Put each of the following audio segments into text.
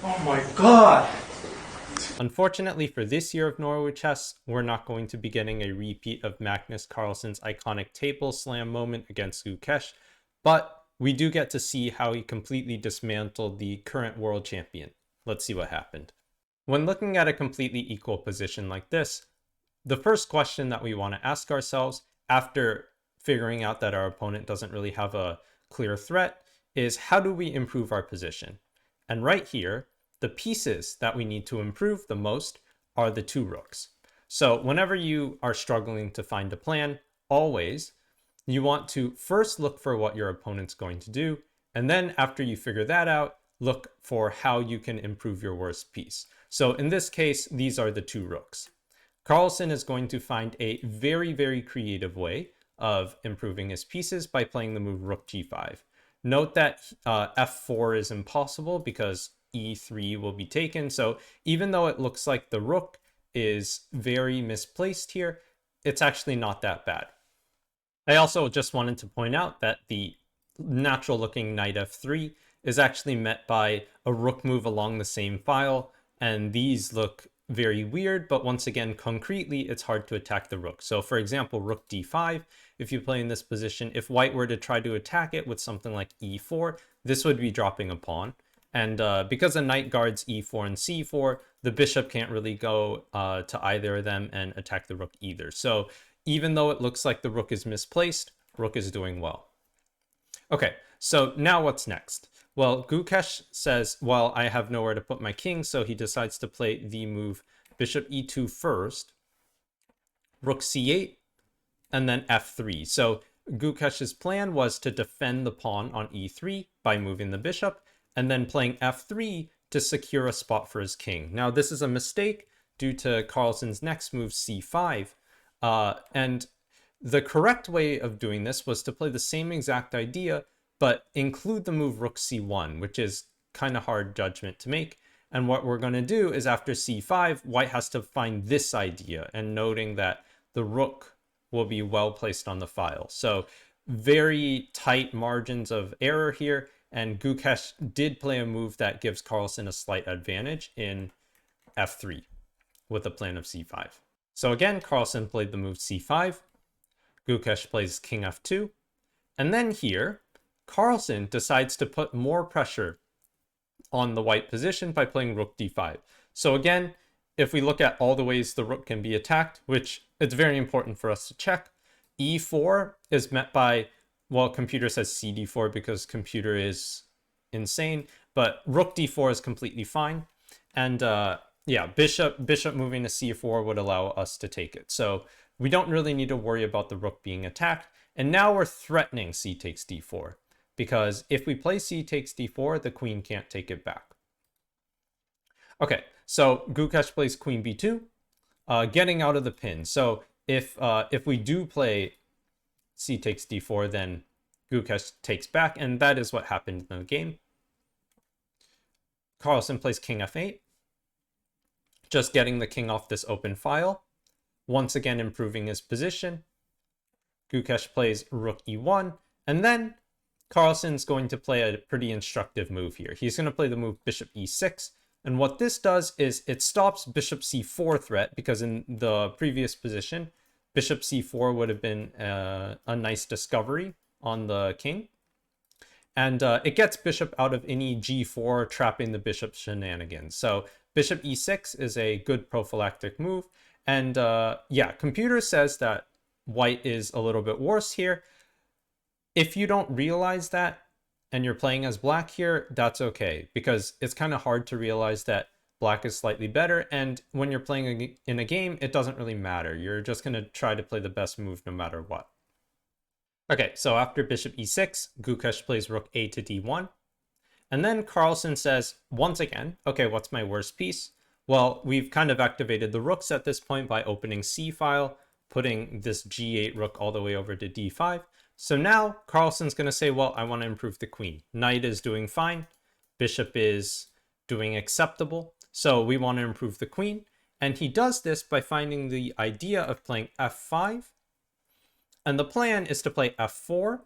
Oh my god! Unfortunately for this year of Norway Chess, we're not going to be getting a repeat of Magnus Carlsen's iconic table slam moment against Gukesh, but we do get to see how he completely dismantled the current world champion. Let's see what happened. When looking at a completely equal position like this, the first question that we want to ask ourselves after figuring out that our opponent doesn't really have a clear threat is, how do we improve our position? And right here, the pieces that we need to improve the most are the two rooks. So whenever you are struggling to find a plan, always, you want to first look for what your opponent's going to do. And then after you figure that out, look for how you can improve your worst piece. So in this case, these are the two rooks. Carlsen is going to find a very, very creative way of improving his pieces by playing the move rook g5. Note that f4 is impossible because e3 will be taken. So even though it looks like the rook is very misplaced here, it's actually not that bad. I also just wanted to point out that the natural looking knight f3 is actually met by a rook move along the same file, and these look very weird, but once again, concretely, it's hard to attack the rook. So for example, rook d5, if you play in this position, if white were to try to attack it with something like e4, this would be dropping a pawn. And because the knight guards e4 and c4, the bishop can't really go to either of them and attack the rook either. So even though it looks like the rook is misplaced, rook is doing well. Okay, so now what's next? Well, Gukesh says, well, I have nowhere to put my king, so he decides to play the move bishop e2 first, rook c8, and then f3. So Gukesh's plan was to defend the pawn on e3 by moving the bishop, and then playing f3 to secure a spot for his king. Now, this is a mistake due to Carlsen's next move, c5. And the correct way of doing this was to play the same exact idea, but include the move rook c1, which is kind of hard judgment to make. And what we're going to do is after c5, white has to find this idea, and noting that the rook will be well placed on the file. So very tight margins of error here. And Gukesh did play a move that gives Carlsen a slight advantage in f3 with a plan of c5. So again, Carlsen played the move c5. Gukesh plays king f2. And then here, Carlsen decides to put more pressure on the white position by playing rook d5. So again, if we look at all the ways the rook can be attacked, which it's very important for us to check, e4 is met by, well, computer says cd4 because computer is insane, but rook d4 is completely fine. And yeah, bishop moving to c4 would allow us to take it. So we don't really need to worry about the rook being attacked. And now we're threatening c takes d4, because if we play c takes d4, the queen can't take it back. Okay, so Gukesh plays queen b2, getting out of the pin. So if we do play c takes d4, then Gukesh takes back, and that is what happened in the game. Carlsen plays king f8, just getting the king off this open file, once again improving his position. Gukesh plays rook e1, and then Carlsen's going to play a pretty instructive move here. He's going to play the move bishop e6, and what this does is it stops bishop c4 threat, because in the previous position, bishop c4 would have been a nice discovery on the king. And it gets bishop out of any g4 trapping the bishop shenanigans. So bishop e6 is a good prophylactic move. And yeah, computer says that white is a little bit worse here. If you don't realize that and you're playing as black here, that's okay, because it's kind of hard to realize that black is slightly better. And when you're playing in a game, it doesn't really matter. You're just going to try to play the best move no matter what. Okay, so after bishop e6, Gukesh plays rook a to d1. And then Carlsen says, once again, okay, what's my worst piece? Well, we've kind of activated the rooks at this point by opening c file, putting this g8 rook all the way over to d5. So now Carlsen's going to say, well, I want to improve the queen. Knight is doing fine. Bishop is doing acceptable. So we want to improve the queen. And he does this by finding the idea of playing f5. And the plan is to play f4,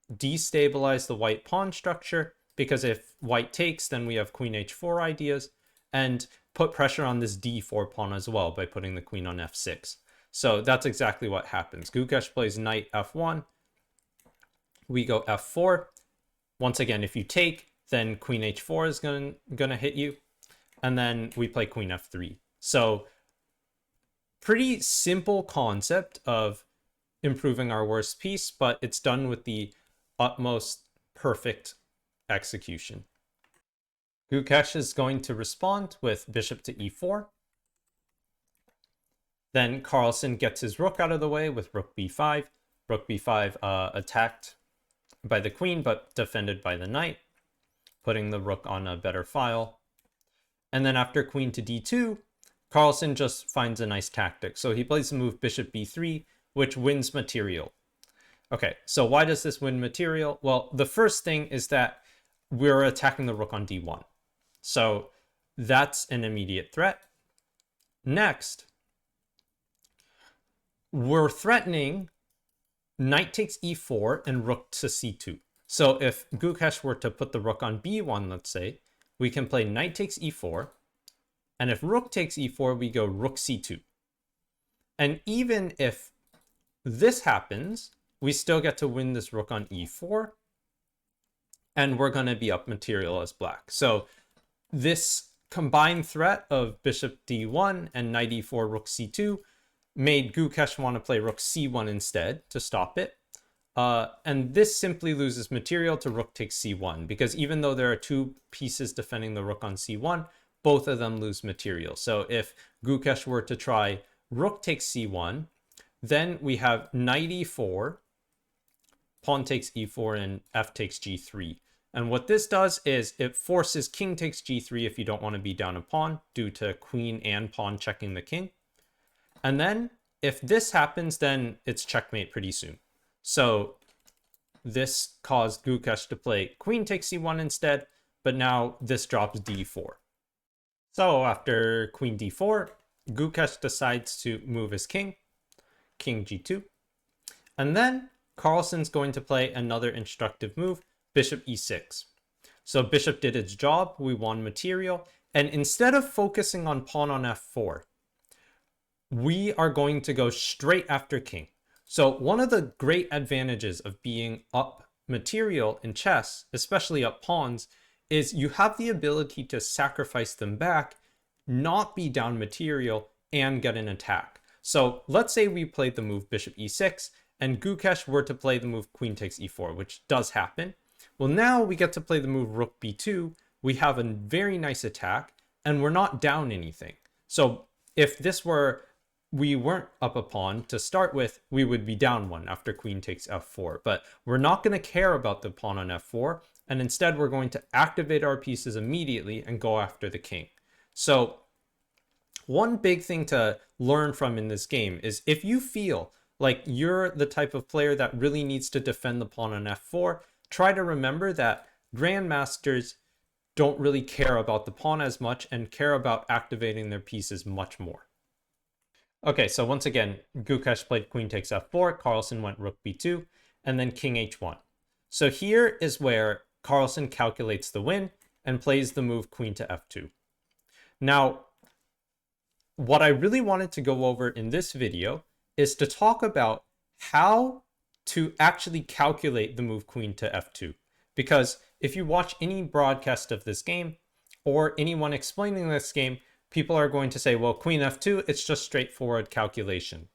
destabilize the white pawn structure, because if white takes, then we have queen h4 ideas, and put pressure on this d4 pawn as well by putting the queen on f6. So that's exactly what happens. Gukesh plays knight f1. We go f4. Once again, if you take, then queen h4 is gonna hit you. And then we play queen f3. So pretty simple concept of improving our worst piece, but it's done with the utmost perfect execution. Gukesh is going to respond with bishop to e4. Then Carlsen gets his rook out of the way with rook b5. Rook b5 attacked by the queen, but defended by the knight, putting the rook on a better file. And then after queen to d2, Carlsen just finds a nice tactic. So he plays the move bishop b3, which wins material. Okay, so why does this win material? Well, the first thing is that we're attacking the rook on d1. So that's an immediate threat. Next, we're threatening knight takes e4 and rook to c2. So if Gukesh were to put the rook on b1, let's say, we can play knight takes e4. And if rook takes e4, we go rook c2. And even if this happens, we still get to win this rook on e4. And we're going to be up material as black. So this combined threat of bishop d1 and knight e4, rook c2 made Gukesh want to play rook c1 instead to stop it. And this simply loses material to rook takes c1, because even though there are two pieces defending the rook on c1, both of them lose material. So if Gukesh were to try rook takes c1, then we have knight e4, pawn takes e4, and f takes g3. And what this does is it forces king takes g3 if you don't want to be down a pawn due to queen and pawn checking the king. And then if this happens, then it's checkmate pretty soon. So this caused Gukesh to play queen takes c1 instead, but now this drops d4. So after queen d4, Gukesh decides to move his king g2. And then Carlsen's going to play another instructive move, bishop e6. So bishop did its job, we won material, and instead of focusing on pawn on f4, we are going to go straight after king. So one of the great advantages of being up material in chess, especially up pawns, is you have the ability to sacrifice them back, not be down material, and get an attack. So let's say we played the move bishop e6, and Gukesh were to play the move queen takes e4, which does happen. Well, now we get to play the move rook b2. We have a very nice attack, and we're not down anything. So if this were, we weren't up a pawn to start with, we would be down one after queen takes f4. But we're not going to care about the pawn on f4, and instead we're going to activate our pieces immediately and go after the king. So one big thing to learn from in this game is if you feel like you're the type of player that really needs to defend the pawn on f4, try to remember that grandmasters don't really care about the pawn as much and care about activating their pieces much more. Okay, so once again, Gukesh played queen takes f4, Carlsen went rook b2, and then king h1. So here is where Carlsen calculates the win and plays the move queen to f2. Now, what I really wanted to go over in this video is to talk about how to actually calculate the move queen to f2. Because if you watch any broadcast of this game or anyone explaining this game, people are going to say, well, queen f2, it's just straightforward calculation.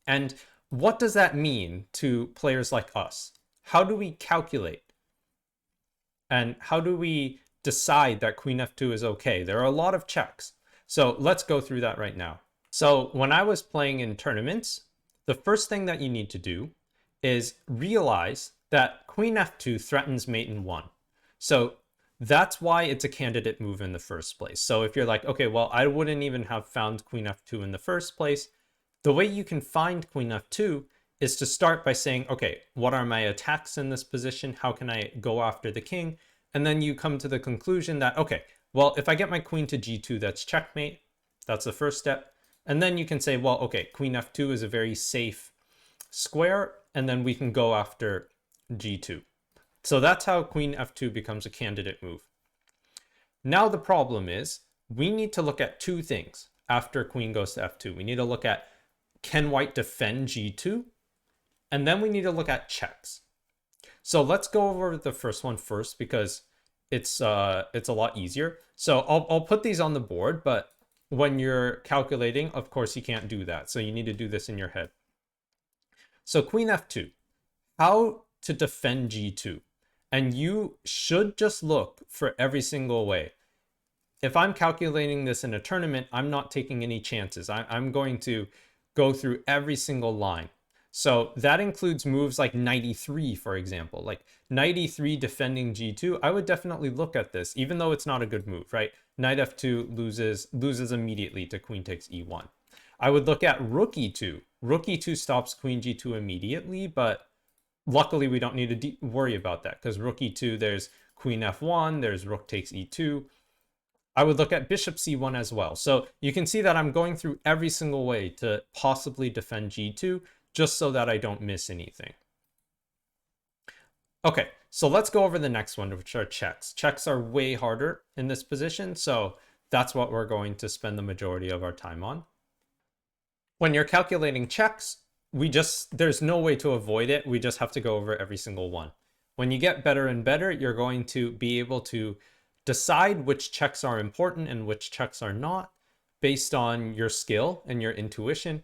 And what does that mean to players like us? How do we calculate? And how do we decide that queen f2 is okay? There are a lot of checks. So let's go through that right now. So when I was playing in tournaments, the first thing that you need to do is realize that queen f2 threatens mate in 1. So that's why it's a candidate move in the first place. So if you're like, okay, well, I wouldn't even have found queen f2 in the first place, the way you can find queen f2 is to start by saying, okay, what are my attacks in this position? How can I go after the king? And then you come to the conclusion that, okay, well, if I get my queen to g2, that's checkmate. That's the first step. And then you can say, well, okay, queen f2 is a very safe square, and then we can go after g2. So that's how queen f2 becomes a candidate move. Now the problem is we need to look at two things after queen goes to f2. We need to look at, can white defend g2? And then we need to look at checks. So let's go over the first one first because it's a lot easier. So I'll put these on the board, but when you're calculating, of course, you can't do that. So you need to do this in your head. So queen f2, how to defend g2. And you should just look for every single way. If I'm calculating this in a tournament, I'm not taking any chances. I'm going to go through every single line. So that includes moves like knight e3, for example. Like knight e3 defending g2, I would definitely look at this, even though it's not a good move, right? Knight f2 loses immediately to queen takes e1. I would look at rook e2. Rook e2 stops queen g2 immediately, but luckily we don't need to worry about that because rook e2, there's queen f1, there's rook takes e2. I would look at bishop c1 as well. So you can see that I'm going through every single way to possibly defend g2 just so that I don't miss anything. Okay, so let's go over the next one, which are checks. Checks are way harder in this position, so that's what we're going to spend the majority of our time on. When you're calculating checks, there's no way to avoid it. We just have to go over every single one. When you get better and better, you're going to be able to decide which checks are important and which checks are not based on your skill and your intuition.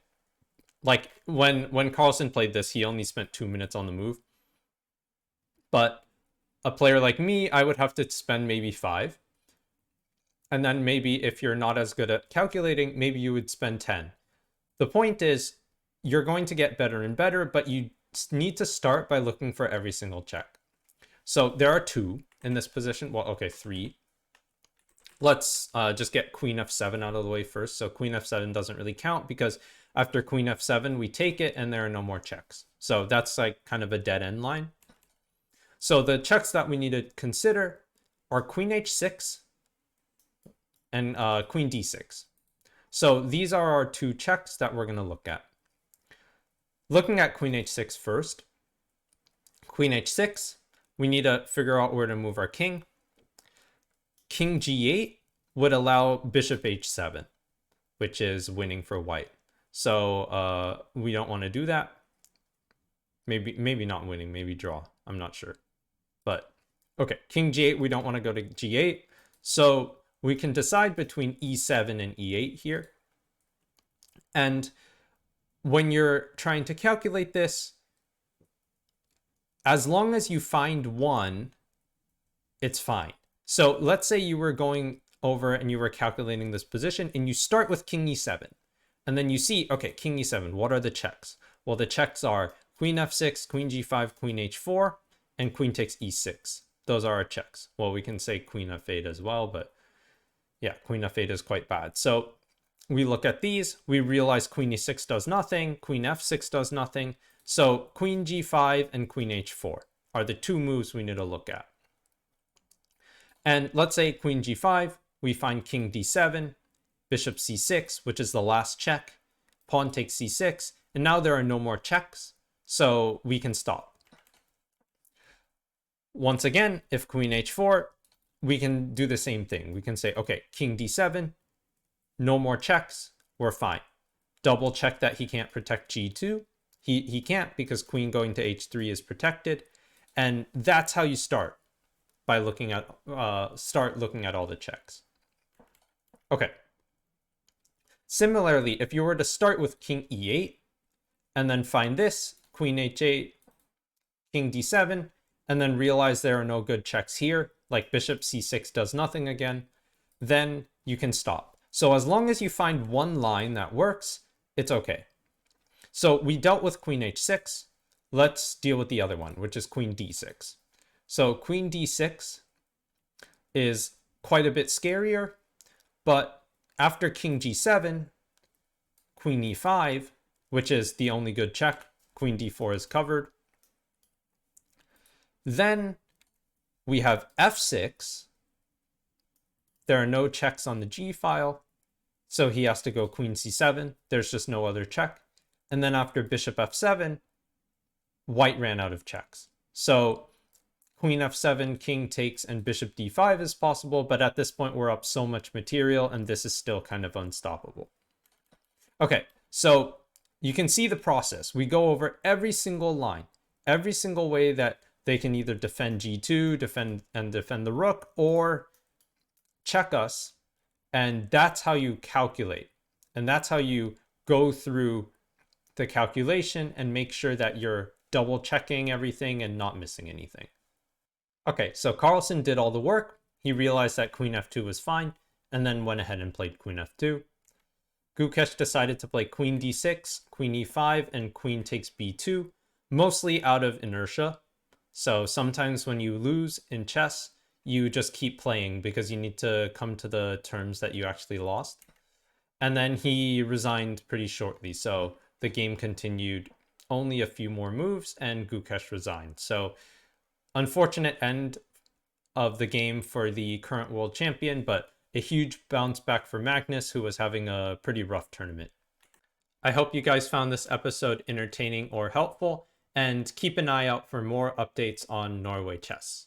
Like when Carlsen played this, he only spent 2 minutes on the move. But a player like me, I would have to spend maybe 5. And then maybe if you're not as good at calculating, maybe you would spend 10. The point is, you're going to get better and better, but you need to start by looking for every single check. So there are 2 in this position. Well, okay, 3. Let's just get queen f7 out of the way first. So queen f7 doesn't really count because after queen f7, we take it and there are no more checks. So that's like kind of a dead end line. So the checks that we need to consider are queen h6 and queen d6. So these are our 2 checks that we're going to look at. Looking at queen h6 first. Queen h6, we need to figure out where to move our king. King g8 would allow bishop h7, which is winning for white. So we don't want to do that. Maybe not winning, maybe draw. I'm not sure. But okay, king g8, we don't want to go to g8. So we can decide between e7 and e8 here. And when you're trying to calculate this, as long as you find one, it's fine. So let's say you were going over and you were calculating this position and you start with king e7. And then you see, okay, king e7, what are the checks? Well, the checks are queen f6, queen g5, queen h4, and queen takes e6. Those are our checks. Well, we can say queen f8 as well, but yeah, queen f8 is quite bad. So we look at these, we realize queen e6 does nothing, queen f6 does nothing. So queen g5 and queen h4 are the 2 moves we need to look at. And let's say queen g5, we find king d7, bishop c6, which is the last check, pawn takes c6, and now there are no more checks, so we can stop. Once again, if queen h4, we can do the same thing. We can say, okay, king d7, no more checks, we're fine. Double check that he can't protect g2. He can't because queen going to h3 is protected. And that's how you start, by looking at looking at all the checks. Okay. Similarly, if you were to start with king e8 and then find this, queen h8, king d7, and then realize there are no good checks here, like bishop c6 does nothing again, then you can stop. So as long as you find one line that works, it's okay. So we dealt with queen h6. Let's deal with the other one, which is queen d6. So queen d6 is quite a bit scarier, but after king g7, queen e5, which is the only good check, queen d4 is covered. Then we have f6. There are no checks on the g file, so he has to go queen c7. There's just no other check. And then after bishop f7, white ran out of checks. So queen f7, king takes, and bishop d5 is possible, but at this point we're up so much material and this is still kind of unstoppable. Okay, so you can see the process. We go over every single line, every single way that they can either defend g2, defend the rook, or check us, and that's how you calculate. And that's how you go through the calculation and make sure that you're double checking everything and not missing anything. Okay, so Carlsen did all the work. He realized that queen f2 was fine, and then went ahead and played queen f2. Gukesh decided to play queen d6, queen e5, and queen takes b2, mostly out of inertia. So sometimes when you lose in chess, you just keep playing because you need to come to the terms that you actually lost. And then he resigned pretty shortly, so the game continued only a few more moves and Gukesh resigned. So unfortunate end of the game for the current world champion, but a huge bounce back for Magnus, who was having a pretty rough tournament. I hope you guys found this episode entertaining or helpful, and keep an eye out for more updates on Norway Chess.